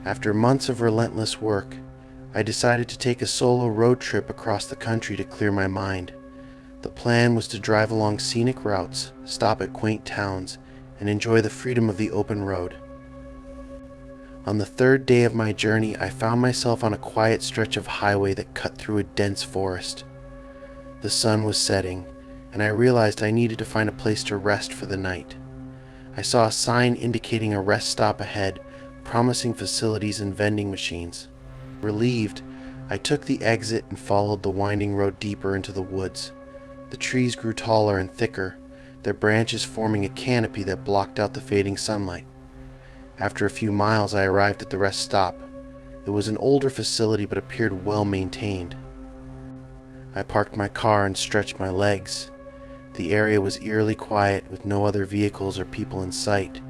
After months of relentless work, I decided to take a solo road trip across the country to clear my mind. The plan was to drive along scenic routes, stop at quaint towns, and enjoy the freedom of the open road. On the third day of my journey, I found myself on a quiet stretch of highway that cut through a dense forest. The sun was setting, and I realized I needed to find a place to rest for the night. I saw a sign indicating a rest stop ahead, promising facilities and vending machines. Relieved, I took the exit and followed the winding road deeper into the woods. The trees grew taller and thicker, their branches forming a canopy that blocked out the fading sunlight. After a few miles, I arrived at the rest stop. It was an older facility but appeared well maintained. I parked my car and stretched my legs. The area was eerily quiet, with no other vehicles or people in sight.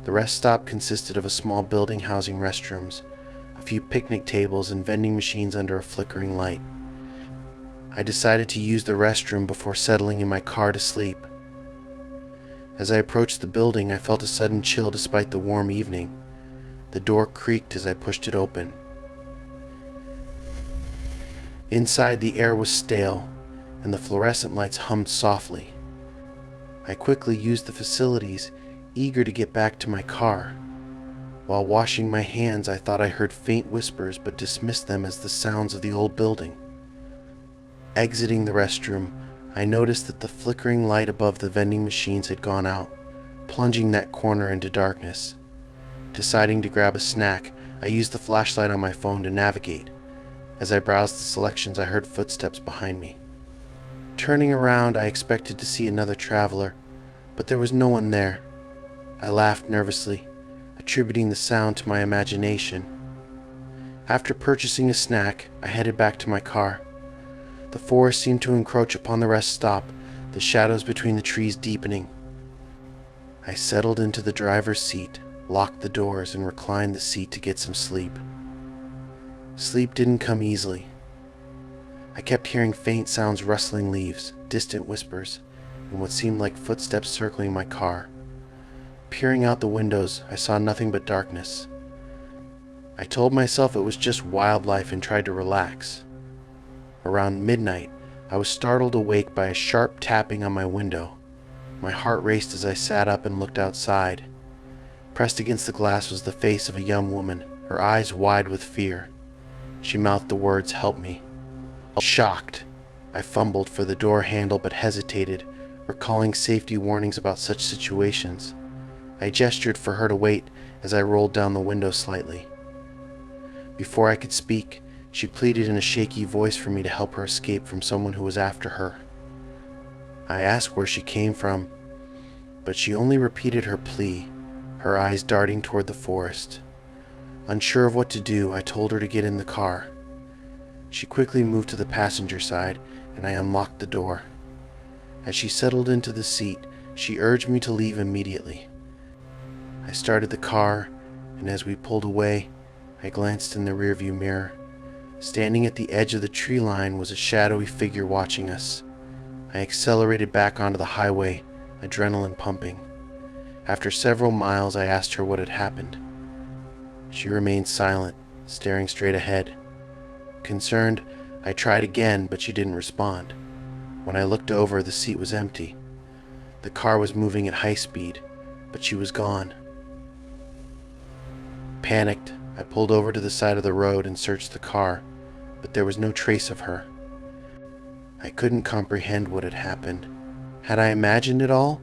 The rest stop consisted of a small building housing restrooms, a few picnic tables, and vending machines under a flickering light. I decided to use the restroom before settling in my car to sleep. As I approached the building, I felt a sudden chill despite the warm evening. The door creaked as I pushed it open. Inside, the air was stale, and the fluorescent lights hummed softly. I quickly used the facilities, eager to get back to my car. While washing my hands, I thought I heard faint whispers but dismissed them as the sounds of the old building. Exiting the restroom, I noticed that the flickering light above the vending machines had gone out, plunging that corner into darkness. Deciding to grab a snack, I used the flashlight on my phone to navigate. As I browsed the selections, I heard footsteps behind me. Turning around, I expected to see another traveler, but there was no one there. I laughed nervously, attributing the sound to my imagination. After purchasing a snack, I headed back to my car. The forest seemed to encroach upon the rest stop, the shadows between the trees deepening. I settled into the driver's seat, locked the doors, and reclined the seat to get some sleep. Sleep didn't come easily. I kept hearing faint sounds, rustling leaves, distant whispers, and what seemed like footsteps circling my car. Peering out the windows, I saw nothing but darkness. I told myself it was just wildlife and tried to relax. Around midnight, I was startled awake by a sharp tapping on my window. My heart raced as I sat up and looked outside. Pressed against the glass was the face of a young woman, her eyes wide with fear. She mouthed the words, "Help me." Shocked, I fumbled for the door handle but hesitated, recalling safety warnings about such situations. I gestured for her to wait as I rolled down the window slightly. Before I could speak, she pleaded in a shaky voice for me to help her escape from someone who was after her. I asked where she came from, but she only repeated her plea, her eyes darting toward the forest. Unsure of what to do, I told her to get in the car. She quickly moved to the passenger side, and I unlocked the door. As she settled into the seat, she urged me to leave immediately. I started the car, and as we pulled away, I glanced in the rearview mirror. Standing at the edge of the tree line was a shadowy figure watching us. I accelerated back onto the highway, adrenaline pumping. After several miles, I asked her what had happened. She remained silent, staring straight ahead. Concerned, I tried again, but she didn't respond. When I looked over, the seat was empty. The car was moving at high speed, but she was gone. Panicked, I pulled over to the side of the road and searched the car, but there was no trace of her. I couldn't comprehend what had happened. Had I imagined it all?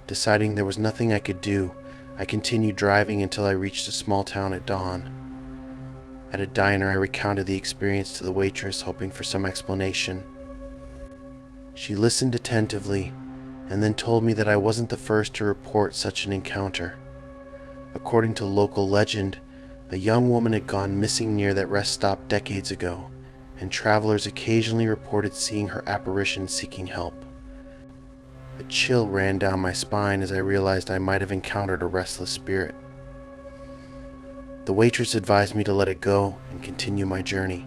Deciding there was nothing I could do, I continued driving until I reached a small town at dawn. At a diner, I recounted the experience to the waitress, hoping for some explanation. She listened attentively, and then told me that I wasn't the first to report such an encounter. According to local legend, a young woman had gone missing near that rest stop decades ago, and travelers occasionally reported seeing her apparition seeking help. A chill ran down my spine as I realized I might have encountered a restless spirit. The waitress advised me to let it go and continue my journey.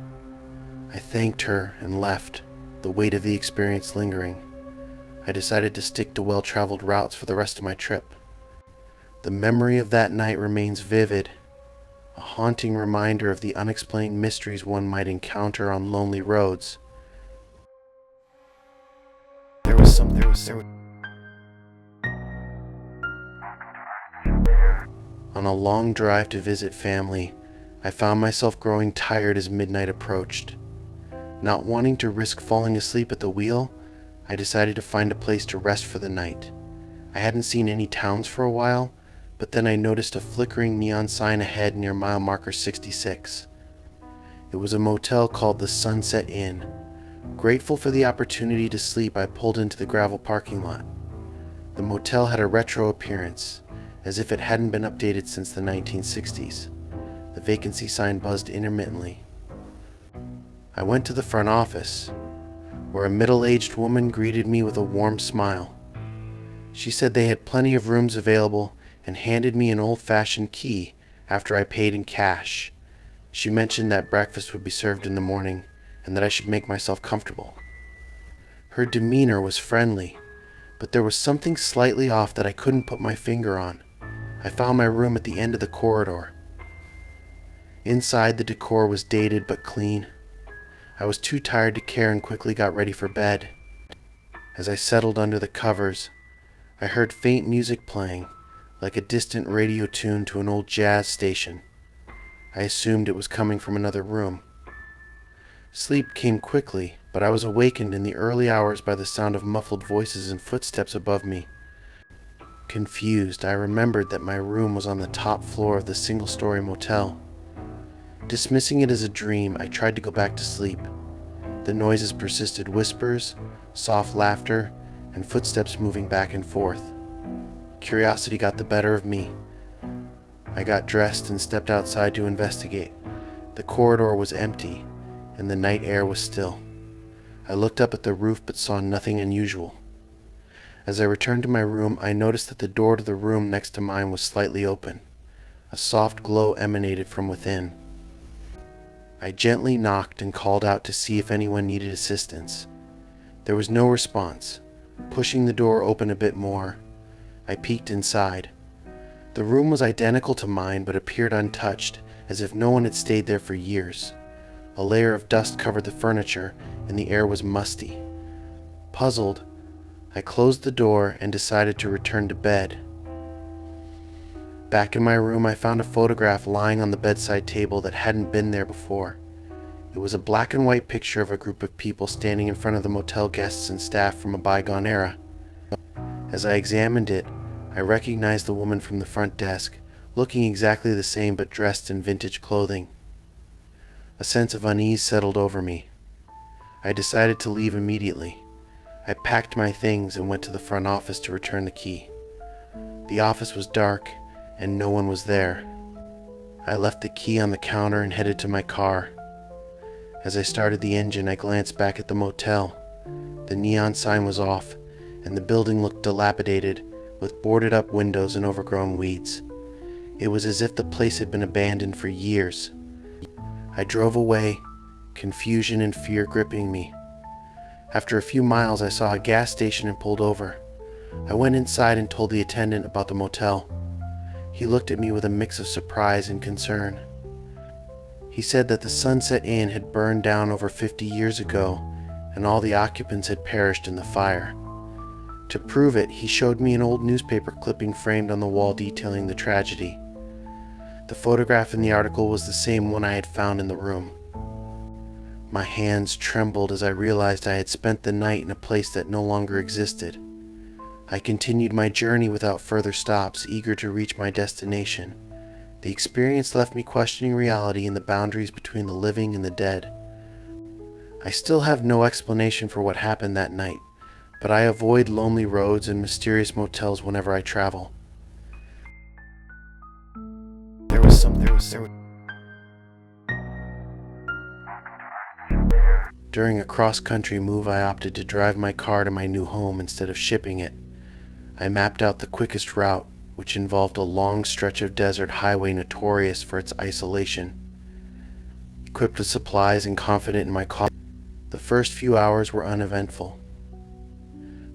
I thanked her and left, the weight of the experience lingering. I decided to stick to well-traveled routes for the rest of my trip. The memory of that night remains vivid, a haunting reminder of the unexplained mysteries one might encounter on lonely roads. On a long drive to visit family, I found myself growing tired as midnight approached. Not wanting to risk falling asleep at the wheel, I decided to find a place to rest for the night. I hadn't seen any towns for a while, but then I noticed a flickering neon sign ahead near mile marker 66. It was a motel called the Sunset Inn. Grateful for the opportunity to sleep, I pulled into the gravel parking lot. The motel had a retro appearance, as if it hadn't been updated since the 1960s. The vacancy sign buzzed intermittently. I went to the front office, where a middle-aged woman greeted me with a warm smile. She said they had plenty of rooms available and handed me an old-fashioned key after I paid in cash. She mentioned that breakfast would be served in the morning and that I should make myself comfortable. Her demeanor was friendly, but there was something slightly off that I couldn't put my finger on. I found my room at the end of the corridor. Inside, the decor was dated but clean. I was too tired to care and quickly got ready for bed. As I settled under the covers, I heard faint music playing, like a distant radio tune to an old jazz station. I assumed it was coming from another room. Sleep came quickly, but I was awakened in the early hours by the sound of muffled voices and footsteps above me. Confused, I remembered that my room was on the top floor of the single-story motel. Dismissing it as a dream, I tried to go back to sleep. The noises persisted: whispers, soft laughter, and footsteps moving back and forth. Curiosity got the better of me. I got dressed and stepped outside to investigate. The corridor was empty, and the night air was still. I looked up at the roof but saw nothing unusual. As I returned to my room, I noticed that the door to the room next to mine was slightly open. A soft glow emanated from within. I gently knocked and called out to see if anyone needed assistance. There was no response. Pushing the door open a bit more, I peeked inside. The room was identical to mine but appeared untouched, as if no one had stayed there for years. A layer of dust covered the furniture, and the air was musty. Puzzled, I closed the door and decided to return to bed. Back in my room, I found a photograph lying on the bedside table that hadn't been there before. It was a black and white picture of a group of people standing in front of the motel guests and staff from a bygone era. As I examined it, I recognized the woman from the front desk, looking exactly the same but dressed in vintage clothing. A sense of unease settled over me. I decided to leave immediately. I packed my things and went to the front office to return the key. The office was dark, and no one was there. I left the key on the counter and headed to my car. As I started the engine, I glanced back at the motel. The neon sign was off, and the building looked dilapidated, with boarded-up windows and overgrown weeds. It was as if the place had been abandoned for years. I drove away, confusion and fear gripping me. After a few miles, I saw a gas station and pulled over. I went inside and told the attendant about the motel. He looked at me with a mix of surprise and concern. He said that the Sunset Inn had burned down over 50 years ago, and all the occupants had perished in the fire. To prove it, he showed me an old newspaper clipping framed on the wall detailing the tragedy. The photograph in the article was the same one I had found in the room. My hands trembled as I realized I had spent the night in a place that no longer existed. I continued my journey without further stops, eager to reach my destination. The experience left me questioning reality and the boundaries between the living and the dead. I still have no explanation for what happened that night, but I avoid lonely roads and mysterious motels whenever I travel. During a cross-country move, I opted to drive my car to my new home instead of shipping it. I mapped out the quickest route, which involved a long stretch of desert highway notorious for its isolation. Equipped with supplies and confident in my call, The first few hours were uneventful.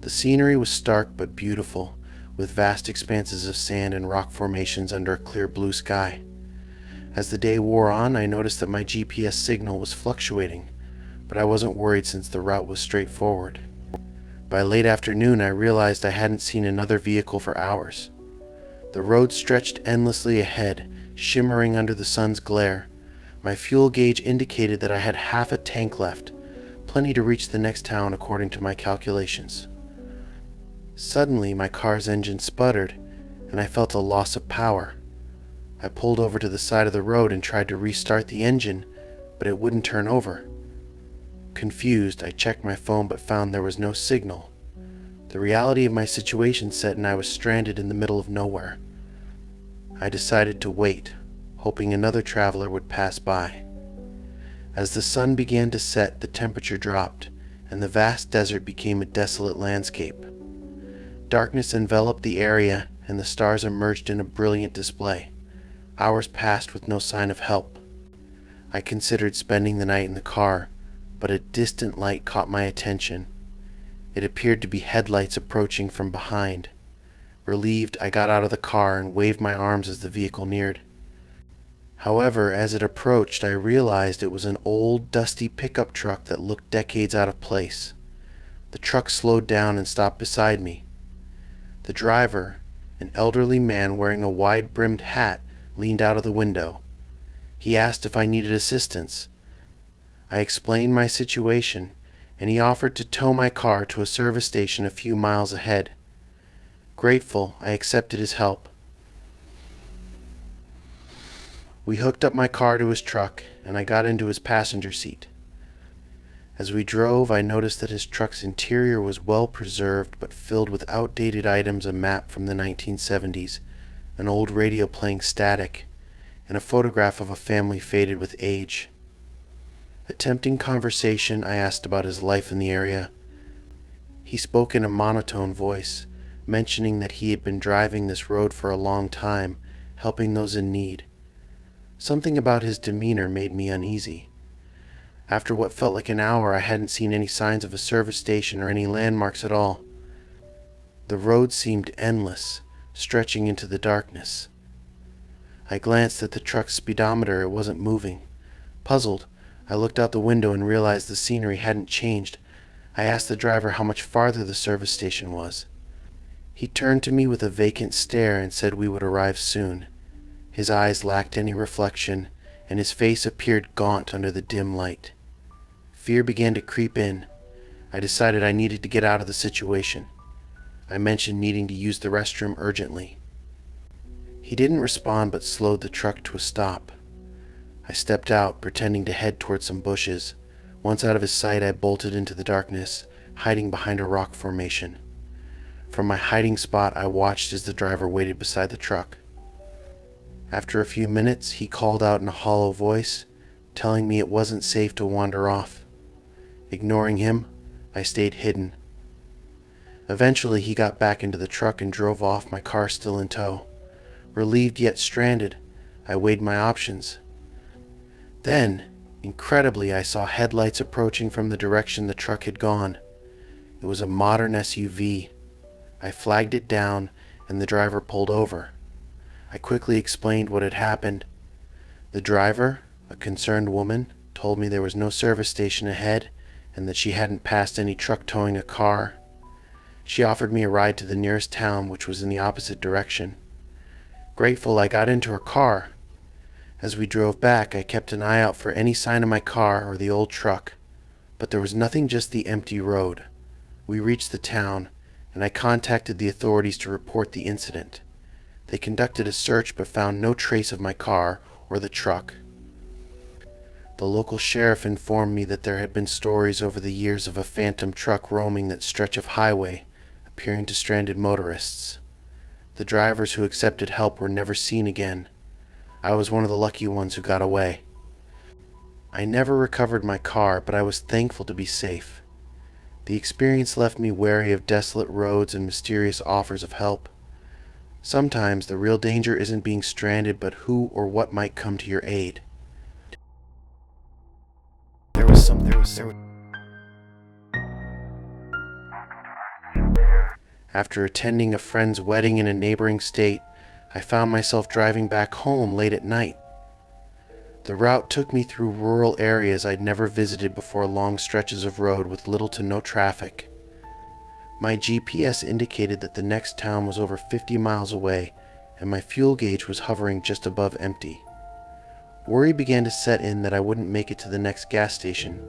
The scenery was stark but beautiful, with vast expanses of sand and rock formations under a clear blue sky. As the day wore on, I noticed that my GPS signal was fluctuating, but I wasn't worried since the route was straightforward. By late afternoon, I realized I hadn't seen another vehicle for hours. The road stretched endlessly ahead, shimmering under the sun's glare. My fuel gauge indicated that I had half a tank left, plenty to reach the next town according to my calculations. Suddenly, my car's engine sputtered, and I felt a loss of power. I pulled over to the side of the road and tried to restart the engine, but it wouldn't turn over. Confused, I checked my phone but found there was no signal. The reality of my situation set and I was stranded in the middle of nowhere. I decided to wait, hoping another traveler would pass by. As the sun began to set, the temperature dropped, and the vast desert became a desolate landscape. Darkness enveloped the area, and the stars emerged in a brilliant display. Hours passed with no sign of help. I considered spending the night in the car, but a distant light caught my attention. It appeared to be headlights approaching from behind. Relieved, I got out of the car and waved my arms as the vehicle neared. However, as it approached, I realized it was an old, dusty pickup truck that looked decades out of place. The truck slowed down and stopped beside me. The driver, an elderly man wearing a wide-brimmed hat, leaned out of the window. He asked if I needed assistance. I explained my situation, and he offered to tow my car to a service station a few miles ahead. Grateful, I accepted his help. We hooked up my car to his truck, and I got into his passenger seat. As we drove, I noticed that his truck's interior was well preserved but filled with outdated items, a map from the 1970s, an old radio playing static, and a photograph of a family faded with age. Attempting conversation, I asked about his life in the area. He spoke in a monotone voice, mentioning that he had been driving this road for a long time, helping those in need. Something about his demeanor made me uneasy. After what felt like an hour, I hadn't seen any signs of a service station or any landmarks at all. The road seemed endless, stretching into the darkness. I glanced at the truck's speedometer. It wasn't moving. Puzzled, I looked out the window and realized the scenery hadn't changed. I asked the driver how much farther the service station was. He turned to me with a vacant stare and said we would arrive soon. His eyes lacked any reflection, and his face appeared gaunt under the dim light. Fear began to creep in. I decided I needed to get out of the situation. I mentioned needing to use the restroom urgently. He didn't respond but slowed the truck to a stop. I stepped out, pretending to head toward some bushes. Once out of his sight, I bolted into the darkness, hiding behind a rock formation. From my hiding spot, I watched as the driver waited beside the truck. After a few minutes, he called out in a hollow voice, telling me it wasn't safe to wander off. Ignoring him, I stayed hidden. Eventually, he got back into the truck and drove off, my car still in tow. Relieved yet stranded, I weighed my options. Then, incredibly, I saw headlights approaching from the direction the truck had gone. It was a modern SUV. I flagged it down, and the driver pulled over. I quickly explained what had happened. The driver, a concerned woman, told me there was no service station ahead and that she hadn't passed any truck towing a car. She offered me a ride to the nearest town, which was in the opposite direction. Grateful, I got into her car. As we drove back, I kept an eye out for any sign of my car or the old truck, but there was nothing, just the empty road. We reached the town, and I contacted the authorities to report the incident. They conducted a search but found no trace of my car or the truck. The local sheriff informed me that there had been stories over the years of a phantom truck roaming that stretch of highway, appearing to stranded motorists. The drivers who accepted help were never seen again. I was one of the lucky ones who got away. I never recovered my car, but I was thankful to be safe. The experience left me wary of desolate roads and mysterious offers of help. Sometimes the real danger isn't being stranded, but who or what might come to your aid. There was After attending a friend's wedding in a neighboring state, I found myself driving back home late at night. The route took me through rural areas I'd never visited before, long stretches of road with little to no traffic. My GPS indicated that the next town was over 50 miles away, and my fuel gauge was hovering just above empty. Worry began to set in that I wouldn't make it to the next gas station.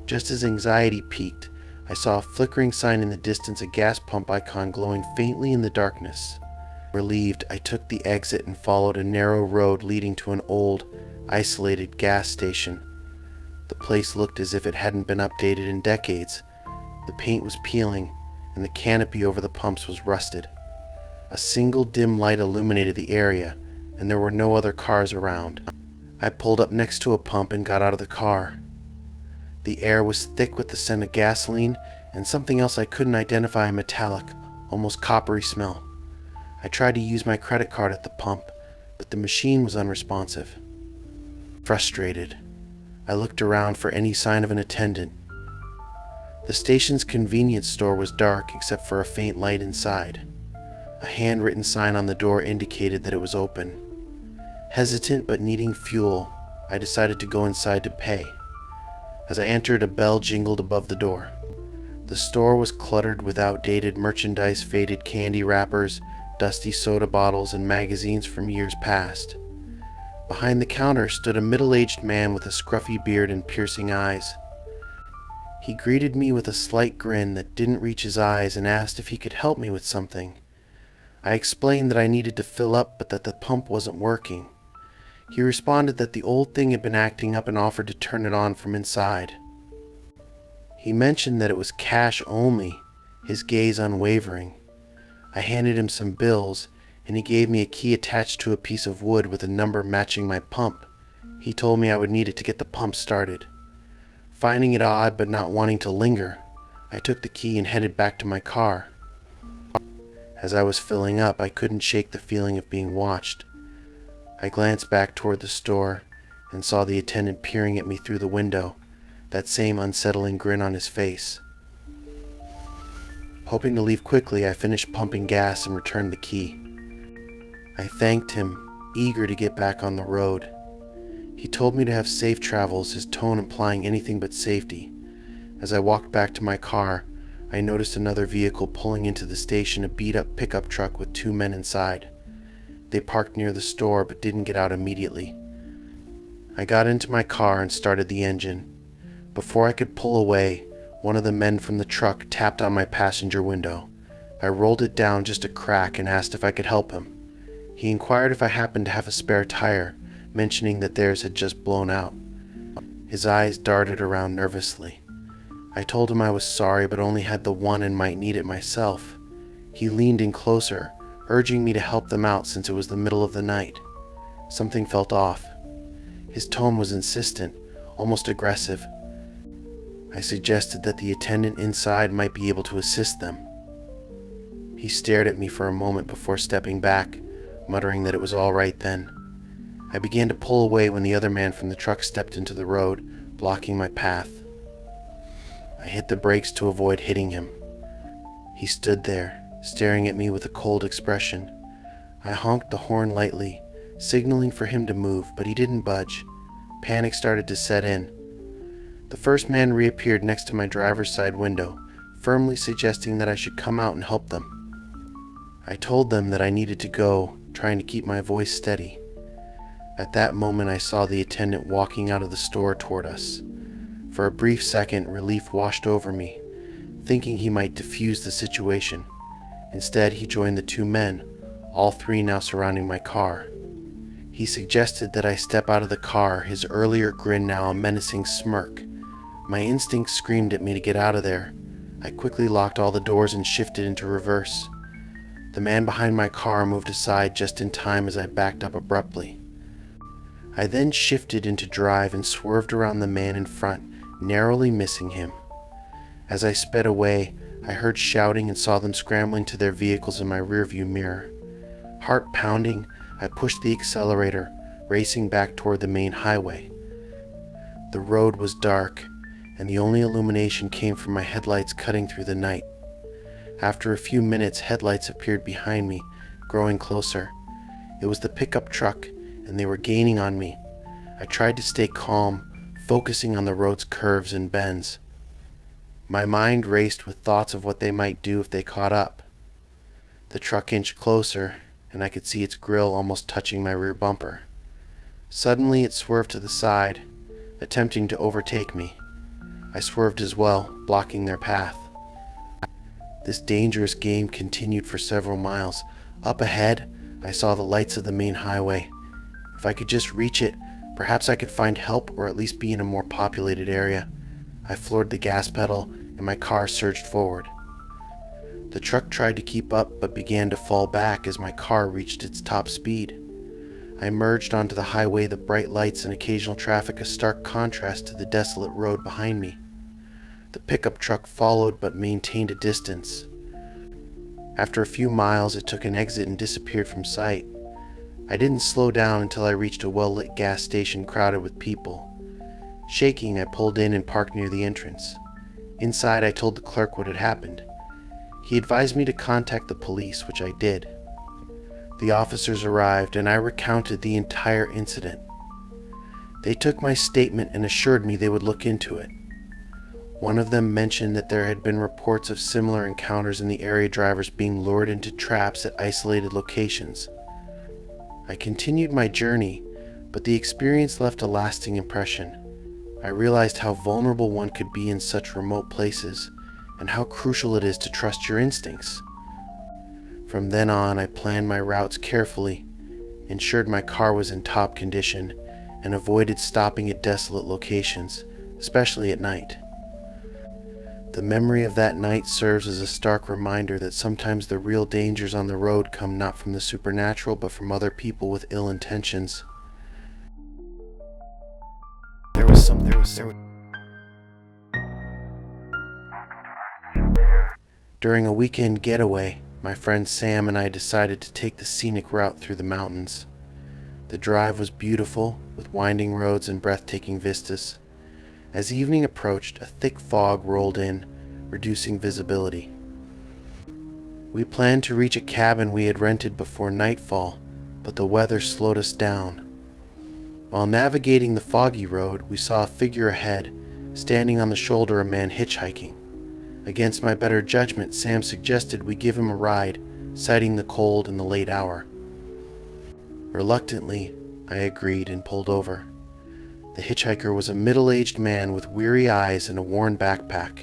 Just as anxiety peaked, I saw a flickering sign in the distance, a gas pump icon glowing faintly in the darkness. Relieved, I took the exit and followed a narrow road leading to an old, isolated gas station. The place looked as if it hadn't been updated in decades. The paint was peeling, and the canopy over the pumps was rusted. A single dim light illuminated the area, and there were no other cars around. I pulled up next to a pump and got out of the car. The air was thick with the scent of gasoline and something else I couldn't identify, a metallic, almost coppery smell. I tried to use my credit card at the pump, but the machine was unresponsive. Frustrated, I looked around for any sign of an attendant. The station's convenience store was dark except for a faint light inside. A handwritten sign on the door indicated that it was open. Hesitant but needing fuel, I decided to go inside to pay. As I entered, a bell jingled above the door. The store was cluttered with outdated merchandise, faded candy wrappers, dusty soda bottles, and magazines from years past. Behind the counter stood a middle-aged man with a scruffy beard and piercing eyes. He greeted me with a slight grin that didn't reach his eyes and asked if he could help me with something. I explained that I needed to fill up but that the pump wasn't working. He responded that the old thing had been acting up and offered to turn it on from inside. He mentioned that it was cash only, his gaze unwavering. I handed him some bills, and he gave me a key attached to a piece of wood with a number matching my pump. He told me I would need it to get the pump started. Finding it odd but not wanting to linger, I took the key and headed back to my car. As I was filling up, I couldn't shake the feeling of being watched. I glanced back toward the store and saw the attendant peering at me through the window, that same unsettling grin on his face. Hoping to leave quickly, I finished pumping gas and returned the key. I thanked him, eager to get back on the road. He told me to have safe travels, his tone implying anything but safety. As I walked back to my car, I noticed another vehicle pulling into the station, a beat-up pickup truck with two men inside. They parked near the store but didn't get out immediately. I got into my car and started the engine. Before I could pull away, one of the men from the truck tapped on my passenger window. I rolled it down just a crack and asked if I could help him. He inquired if I happened to have a spare tire, mentioning that theirs had just blown out. His eyes darted around nervously. I told him I was sorry but only had the one and might need it myself. He leaned in closer, urging me to help them out since it was the middle of the night. Something felt off. His tone was insistent, almost aggressive. I suggested that the attendant inside might be able to assist them. He stared at me for a moment before stepping back, muttering that it was all right then. I began to pull away when the other man from the truck stepped into the road, blocking my path. I hit the brakes to avoid hitting him. He stood there, staring at me with a cold expression. I honked the horn lightly, signaling for him to move, but he didn't budge. Panic started to set in. The first man reappeared next to my driver's side window, firmly suggesting that I should come out and help them. I told them that I needed to go, trying to keep my voice steady. At that moment, I saw the attendant walking out of the store toward us. For a brief second, relief washed over me, thinking he might defuse the situation. Instead, he joined the two men, all three now surrounding my car. He suggested that I step out of the car, his earlier grin now a menacing smirk. My instincts screamed at me to get out of there. I quickly locked all the doors and shifted into reverse. The man behind my car moved aside just in time as I backed up abruptly. I then shifted into drive and swerved around the man in front, narrowly missing him. As I sped away, I heard shouting and saw them scrambling to their vehicles in my rearview mirror. Heart pounding, I pushed the accelerator, racing back toward the main highway. The road was dark, and the only illumination came from my headlights cutting through the night. After a few minutes, headlights appeared behind me, growing closer. It was the pickup truck, and they were gaining on me. I tried to stay calm, focusing on the road's curves and bends. My mind raced with thoughts of what they might do if they caught up. The truck inched closer, and I could see its grille almost touching my rear bumper. Suddenly it swerved to the side, attempting to overtake me. I swerved as well, blocking their path. This dangerous game continued for several miles. Up ahead, I saw the lights of the main highway. If I could just reach it, perhaps I could find help or at least be in a more populated area. I floored the gas pedal, and my car surged forward. The truck tried to keep up but began to fall back as my car reached its top speed. I emerged onto the highway, the bright lights and occasional traffic a stark contrast to the desolate road behind me. The pickup truck followed but maintained a distance. After a few miles, it took an exit and disappeared from sight. I didn't slow down until I reached a well-lit gas station crowded with people. Shaking, I pulled in and parked near the entrance. Inside, I told the clerk what had happened. He advised me to contact the police, which I did. The officers arrived, and I recounted the entire incident. They took my statement and assured me they would look into it. One of them mentioned that there had been reports of similar encounters in the area, drivers being lured into traps at isolated locations. I continued my journey, but the experience left a lasting impression. I realized how vulnerable one could be in such remote places, and how crucial it is to trust your instincts. From then on, I planned my routes carefully, ensured my car was in top condition, and avoided stopping at desolate locations, especially at night. The memory of that night serves as a stark reminder that sometimes the real dangers on the road come not from the supernatural, but from other people with ill intentions. During a weekend getaway, my friend Sam and I decided to take the scenic route through the mountains. The drive was beautiful, with winding roads and breathtaking vistas. As evening approached, a thick fog rolled in, reducing visibility. We planned to reach a cabin we had rented before nightfall, but the weather slowed us down. While navigating the foggy road, we saw a figure ahead, standing on the shoulder of a man hitchhiking. Against my better judgment, Sam suggested we give him a ride, citing the cold and the late hour. Reluctantly, I agreed and pulled over. The hitchhiker was a middle-aged man with weary eyes and a worn backpack.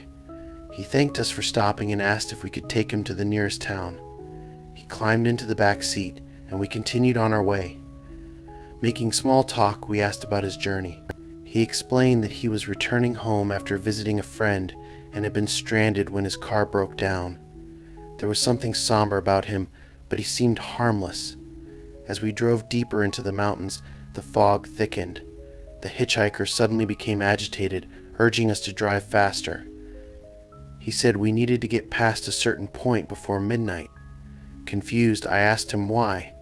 He thanked us for stopping and asked if we could take him to the nearest town. He climbed into the back seat, and we continued on our way. Making small talk, we asked about his journey. He explained that he was returning home after visiting a friend and had been stranded when his car broke down. There was something somber about him, but he seemed harmless. As we drove deeper into the mountains, the fog thickened. The hitchhiker suddenly became agitated, urging us to drive faster. He said we needed to get past a certain point before midnight. Confused, I asked him why.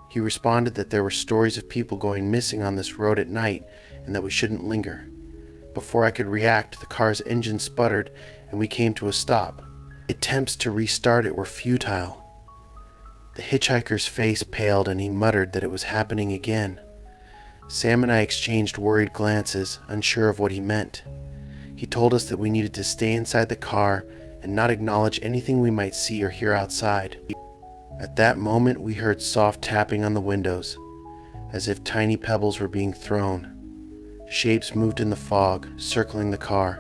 He responded that there were stories of people going missing on this road at night and that we shouldn't linger. Before I could react, the car's engine sputtered and we came to a stop. Attempts to restart it were futile. The hitchhiker's face paled and he muttered that it was happening again. Sam and I exchanged worried glances, unsure of what he meant. He told us that we needed to stay inside the car and not acknowledge anything we might see or hear outside. At that moment, we heard soft tapping on the windows, as if tiny pebbles were being thrown. Shapes moved in the fog, circling the car.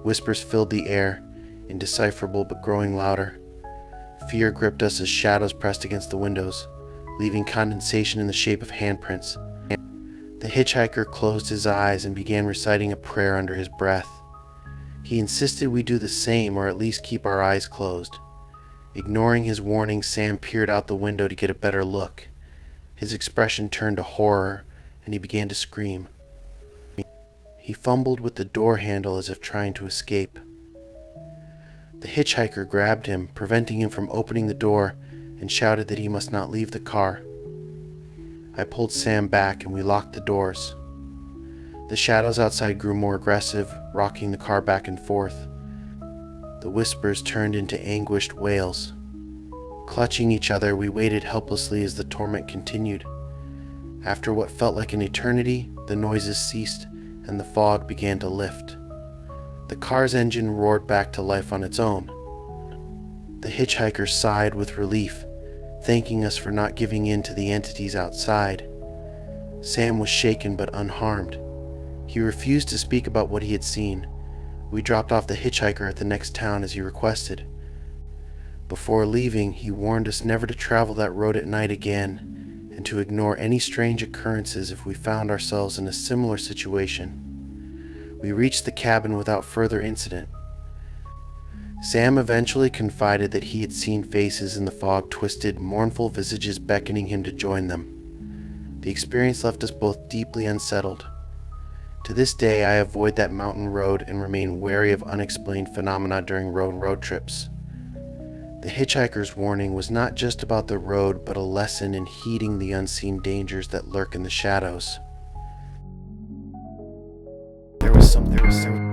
Whispers filled the air, indecipherable but growing louder. Fear gripped us as shadows pressed against the windows, leaving condensation in the shape of handprints. The hitchhiker closed his eyes and began reciting a prayer under his breath. He insisted we do the same, or at least keep our eyes closed. Ignoring his warning, Sam peered out the window to get a better look. His expression turned to horror, and he began to scream. He fumbled with the door handle as if trying to escape. The hitchhiker grabbed him, preventing him from opening the door, and shouted that he must not leave the car. I pulled Sam back and we locked the doors. The shadows outside grew more aggressive, rocking the car back and forth. The The whispers turned into anguished wails. Clutching each other, we waited helplessly as the torment continued. After what felt like an eternity, the noises ceased and the fog began to lift. The car's engine roared back to life on its own. The hitchhikers sighed with relief, thanking us for not giving in to the entities outside. Sam was shaken but unharmed. He refused to speak about what he had seen. We dropped off the hitchhiker at the next town as he requested. Before leaving, he warned us never to travel that road at night again, and to ignore any strange occurrences if we found ourselves in a similar situation. We reached the cabin without further incident. Sam eventually confided that he had seen faces in the fog, twisted, mournful visages beckoning him to join them. The experience left us both deeply unsettled. To this day, I avoid that mountain road and remain wary of unexplained phenomena during road trips. The hitchhiker's warning was not just about the road, but a lesson in heeding the unseen dangers that lurk in the shadows. There was something.